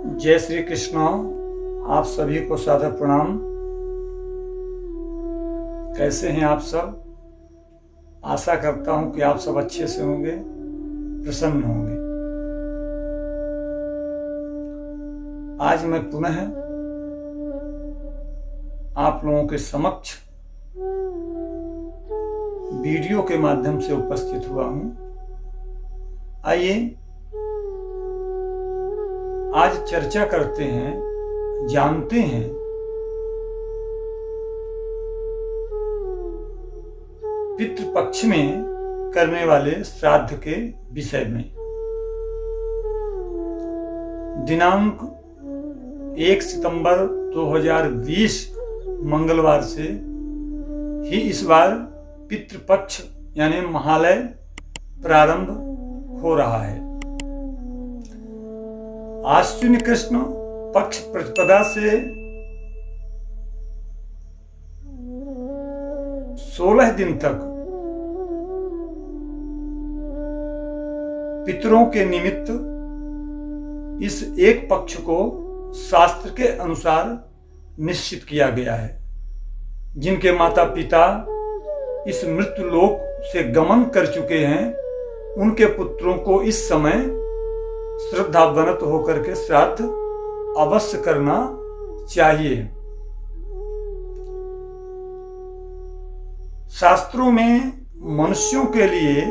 जय श्री कृष्ण। आप सभी को सादर प्रणाम। कैसे हैं आप सब? आशा करता हूं कि आप सब अच्छे से होंगे, प्रसन्न होंगे। आज मैं पुनः आप लोगों के समक्ष वीडियो के माध्यम से उपस्थित हुआ हूं। आइए आज चर्चा करते हैं, जानते हैं पितृपक्ष में करने वाले श्राद्ध के विषय में। दिनांक 1 सितंबर 2020 मंगलवार से ही इस बार पितृपक्ष यानी महालय प्रारंभ हो रहा है। आश्विन कृष्ण पक्ष प्रतिपदा से 16 दिन तक पितरों के निमित्त इस एक पक्ष को शास्त्र के अनुसार निश्चित किया गया है। जिनके माता पिता इस मृत्यु लोक से गमन कर चुके हैं, उनके पुत्रों को इस समय श्रद्धावनत होकर के श्राद्ध अवश्य करना चाहिए। शास्त्रों में मनुष्यों के लिए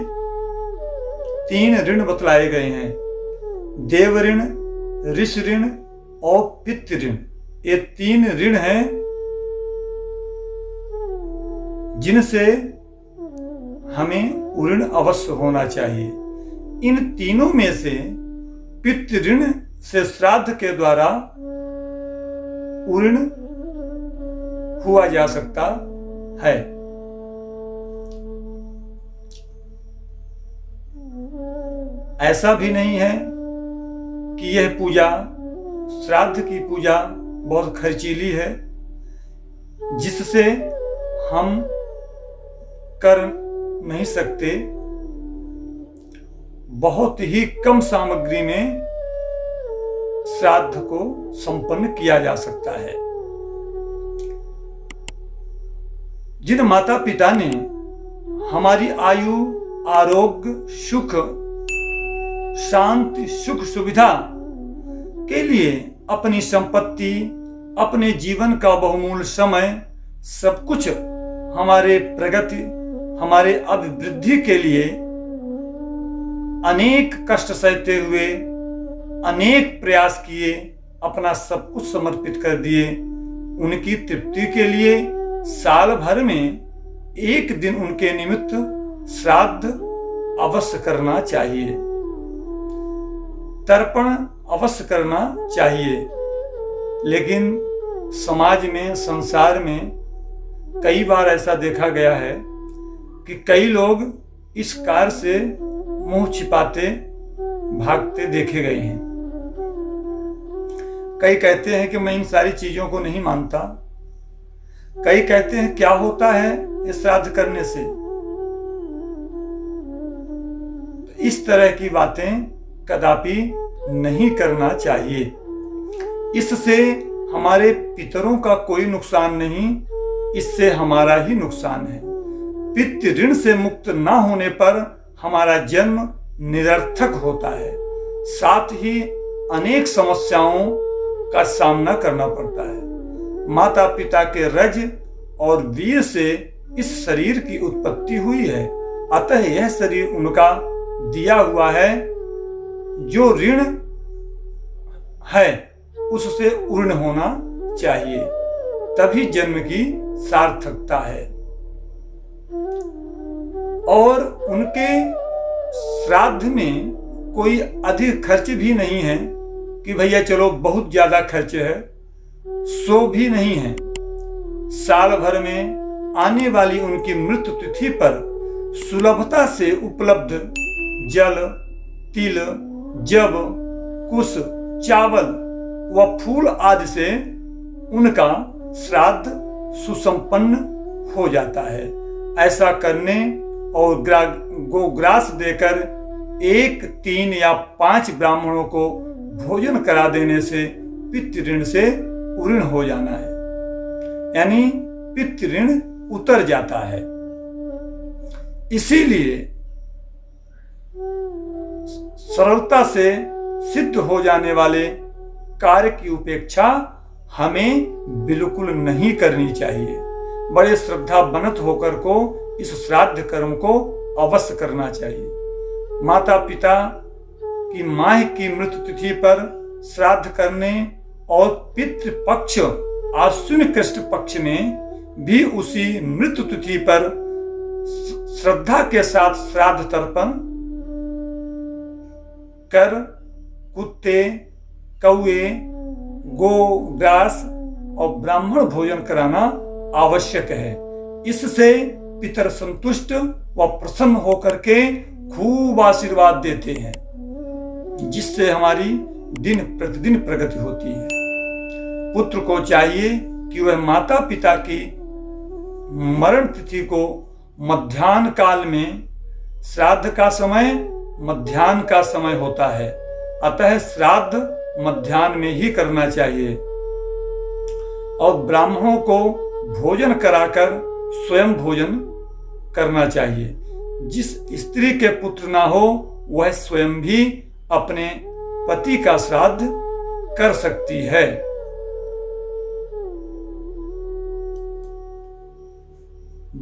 3 ऋण बतलाए गए हैं: देव ऋण, ऋषि ऋण और पितृ ऋण। ये 3 ऋण हैं जिनसे हमें ऋण अवश्य होना चाहिए। इन तीनों में से पितृ ऋण से श्राद्ध के द्वारा ऋण हुआ जा सकता है। ऐसा भी नहीं है कि यह पूजा, श्राद्ध की पूजा बहुत खर्चीली है जिससे हम कर नहीं सकते। बहुत ही कम सामग्री में श्राद्ध को संपन्न किया जा सकता है। जिन माता पिता ने हमारी आयु, आरोग्य, सुख, शांति, सुख सुविधा के लिए अपनी संपत्ति, अपने जीवन का बहुमूल्य समय, सब कुछ हमारे प्रगति, हमारे अभिवृद्धि के लिए अनेक कष्ट सहते हुए, अनेक प्रयास किए, अपना सब कुछ समर्पित कर दिए, उनकी तृप्ति के लिए साल भर में एक दिन उनके निमित्त श्राद्ध अवश्य करना चाहिए, तर्पण अवश्य करना चाहिए। लेकिन समाज में, संसार में कई बार ऐसा देखा गया है कि कई लोग इस कार्य से मुंह छिपाते भागते देखे गए हैं। कई कहते हैं कि मैं इन सारी चीजों को नहीं मानता। कई कहते हैं क्या होता है इस श्राद्ध करने से। इस तरह की बातें कदापि नहीं करना चाहिए। इससे हमारे पितरों का कोई नुकसान नहीं, इससे हमारा ही नुकसान है। पितृ ऋण से मुक्त न होने पर हमारा जन्म निरर्थक होता है, साथ ही अनेक समस्याओं का सामना करना पड़ता है। माता पिता के रज और वीर से इस शरीर की उत्पत्ति हुई है, अतः यह शरीर उनका दिया हुआ है। जो ऋण है उससे ऋण होना चाहिए, तभी जन्म की सार्थकता है। और उनके श्राद्ध में कोई अधिक खर्च भी नहीं है कि भैया चलो बहुत ज्यादा खर्च है, सो भी नहीं है। साल भर में आने वाली उनकी मृत्यु तिथि पर सुलभता से उपलब्ध जल, तिल, जब, कुश, चावल व फूल आदि से उनका श्राद्ध सुसंपन्न हो जाता है। ऐसा करने और गोग्रास देकर 1, 3 या 5 ब्राह्मणों को भोजन करा देने से पितृ ऋण से उऋण हो जाना है, यानी पितृ ऋण उतर जाता है। इसीलिए सरलता से सिद्ध हो जाने वाले कार्य की उपेक्षा हमें बिल्कुल नहीं करनी चाहिए। बड़े श्रद्धा बनत होकर को इस श्राद्ध कर्म को अवश्य करना चाहिए। माता पिता की माह की मृत्यु तिथि पर श्राद्ध करने और पितृ पक्ष आश्विन कृष्ण पक्ष में भी उसी मृत्यु तिथि पर श्रद्धा के साथ श्राद्ध तर्पण कर कुत्ते, कौए, गो ग्रास और ब्राह्मण भोजन कराना आवश्यक है। इससे पितर संतुष्ट व प्रसन्न होकर के खूब आशीर्वाद देते हैं, जिससे हमारी दिन प्रतिदिन प्रगति होती है। पुत्र को चाहिए कि वह माता पिता की मरण तिथि को मध्याह्न काल में, श्राद्ध का समय मध्याह्न का समय होता है, अतः श्राद्ध मध्याह्न में ही करना चाहिए और ब्राह्मणों को भोजन कराकर स्वयं भोजन करना चाहिए। जिस स्त्री के पुत्र ना हो वह स्वयं भी अपने पति का श्राद्ध कर सकती है।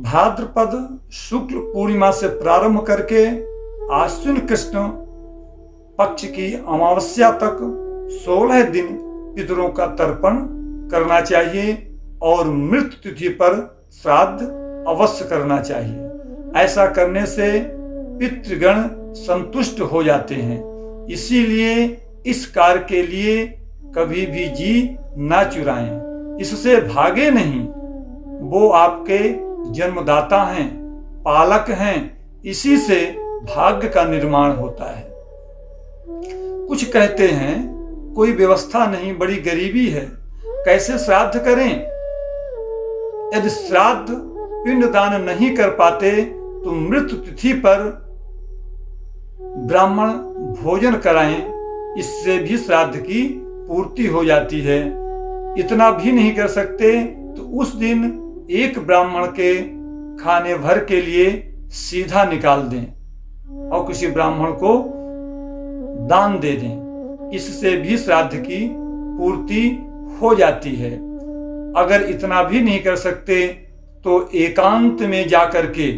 भाद्रपद शुक्ल पूर्णिमा से प्रारंभ करके आश्विन कृष्ण पक्ष की अमावस्या तक 16 दिन पितरों का तर्पण करना चाहिए और मृत्यु तिथि पर श्राद्ध अवश्य करना चाहिए। ऐसा करने से पितृगण संतुष्ट हो जाते हैं। इसीलिए इस कार्य के लिए कभी भी जी ना चुराएं, इससे भागे नहीं। वो आपके जन्मदाता हैं, पालक हैं, इसी से भाग्य का निर्माण होता है। कुछ कहते हैं कोई व्यवस्था नहीं, बड़ी गरीबी है, कैसे श्राद्ध करें? यदि श्राद्ध पिंडदान नहीं कर पाते तो मृत्यु तिथि पर ब्राह्मण भोजन कराएं, इससे भी श्राद्ध की पूर्ति हो जाती है। इतना भी नहीं कर सकते तो उस दिन एक ब्राह्मण के खाने भर के लिए सीधा निकाल दें और किसी ब्राह्मण को दान दे दें, इससे भी श्राद्ध की पूर्ति हो जाती है। अगर इतना भी नहीं कर सकते तो एकांत में जाकर के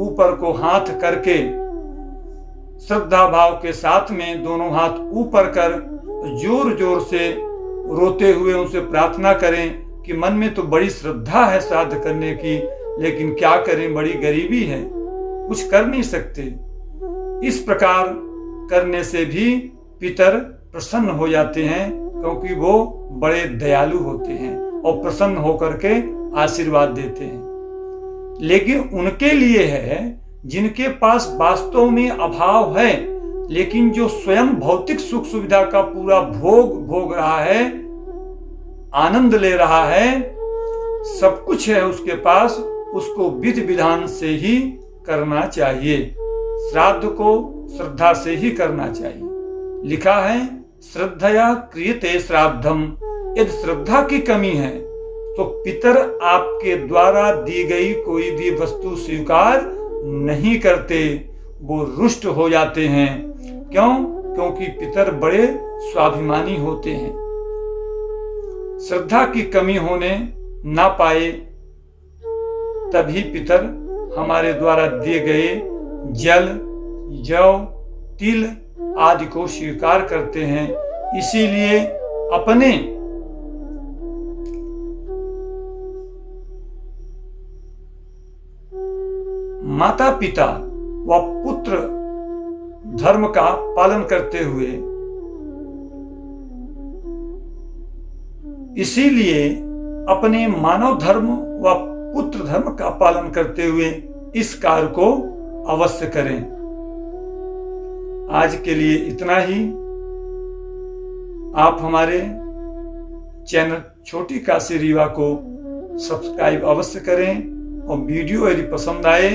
ऊपर को हाथ करके श्रद्धा भाव के साथ में दोनों हाथ ऊपर कर जोर जोर से रोते हुए उनसे प्रार्थना करें कि मन में तो बड़ी श्रद्धा है श्राद्ध करने की, लेकिन क्या करें, बड़ी गरीबी है, कुछ कर नहीं सकते। इस प्रकार करने से भी पितर प्रसन्न हो जाते हैं, क्योंकि वो बड़े दयालु होते हैं और प्रसन्न होकर के आशीर्वाद देते हैं। लेकिन उनके लिए है जिनके पास वास्तव में अभाव है, लेकिन जो स्वयं भौतिक सुख सुविधा का पूरा भोग रहा है, आनंद ले रहा है, सब कुछ है उसके पास, उसको विधि विधान से ही करना चाहिए। श्राद्ध को श्रद्धा से ही करना चाहिए। लिखा है श्रद्धया क्रियते श्राद्धम। यदि श्रद्धा की कमी है तो पितर आपके द्वारा दी गई कोई भी वस्तु स्वीकार नहीं करते, वो रुष्ट हो जाते हैं। क्यों? क्योंकि पितर बड़े स्वाभिमानी होते हैं। श्रद्धा की कमी होने ना पाए तभी पितर हमारे द्वारा दिए गए जल, जौ, तिल आदि को स्वीकार करते हैं। इसीलिए अपने माता पिता व पुत्र धर्म का पालन करते हुए, इसीलिए अपने मानव धर्म व पुत्र धर्म का पालन करते हुए इस कार्य को अवश्य करें। आज के लिए इतना ही। आप हमारे चैनल छोटी काशी रीवा को सब्सक्राइब अवश्य करें और वीडियो यदि पसंद आए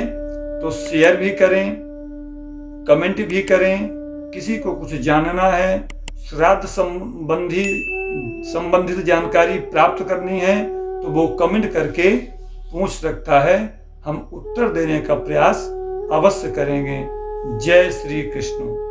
तो शेयर भी करें, कमेंट भी करें। किसी को कुछ जानना है, श्राद्ध संबंधित जानकारी प्राप्त करनी है तो वो कमेंट करके पूछ सकता है, हम उत्तर देने का प्रयास अवश्य करेंगे। जय श्री कृष्ण।